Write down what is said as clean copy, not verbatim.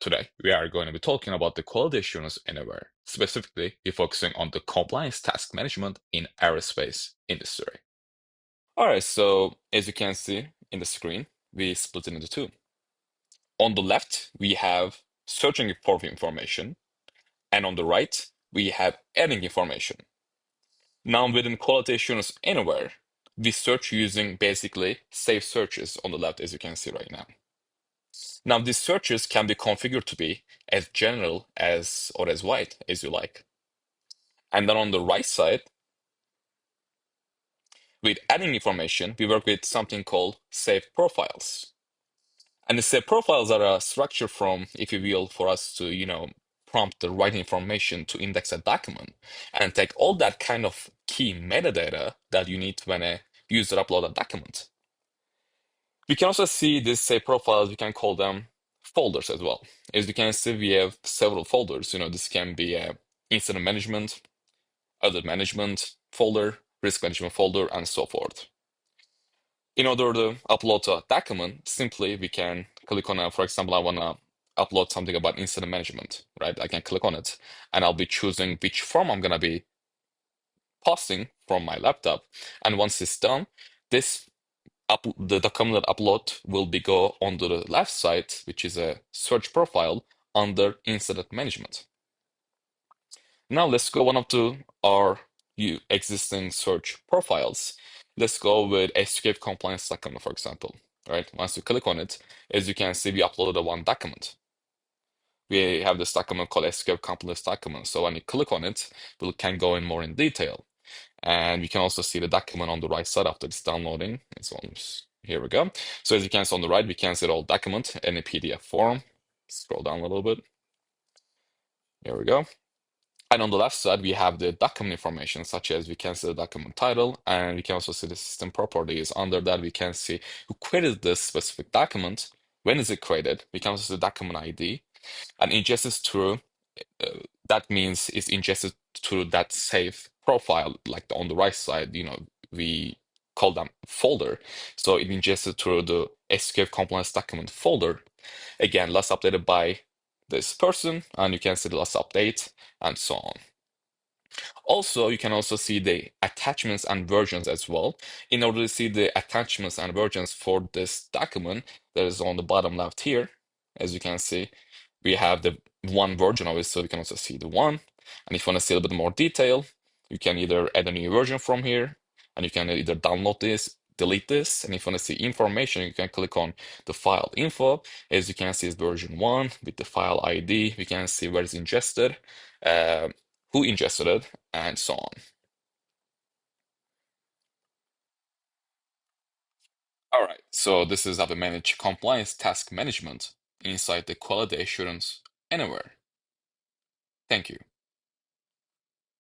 Today, we are going to be talking about the quality assurance anywhere. Specifically, we're focusing on the compliance task management in aerospace industry. All right, so as you can see in the screen, we split it into two. On the left, we have searching for information, and on the right, we have adding information. Now, within quality assurance anywhere, we search using basically safe searches on the left, as you can see right now. Now, these searches can be configured to be as general as or as wide as you like. And then on the right side, with adding information, we work with something called safe profiles. And the safe profiles are a structure from, if you will, for us to, prompt the right information to index a document and take all that kind of key metadata that you need when a user upload a document. We can also see these safe profiles, we can call them folders as well. As you can see, we have several folders. This can be a incident management, other management folder, risk management folder, and so forth. In order to upload a document, simply we can click on for example, I want to upload something about incident management, right? I can click on it and I'll be choosing which form I'm going to be posting from my laptop. And once it's done, the document upload will be go on the left side, which is a search profile under incident management. Now let's go one up to our existing search profiles. Let's go with escape compliance document, for example. Right? Once you click on it, as you can see, we uploaded one document. We have this document called escape compliance document. So when you click on it, we can go in more in detail. And we can also see the document on the right side after it's downloading. Here we go. So as you can see on the right, we can see the whole document in a PDF form. Scroll down a little bit. Here we go. And on the left side, we have the document information, such as we can see the document title, and we can also see the system properties. Under that, we can see who created this specific document, when is it created. We can also see the document ID, and ingested through, that means it's ingested through that safe profile, like on the right side, we call them folder. So it ingested through the SQL compliance document folder. Again, last updated by this person, and you can see the last update and so on. Also, you can also see the attachments and versions as well. In order to see the attachments and versions for this document, that is on the bottom left here. As you can see, we have the one version of it, so you can also see the one. And if you want to see a little bit more detail, you can either add a new version from here, and you can either download this, delete this, and if you want to see information, you can click on the file info. As you can see, it's version 1 with the file ID. We can see where it's ingested, who ingested it, and so on. All right, so this is how we manage compliance task management inside the quality assurance anywhere. Thank you.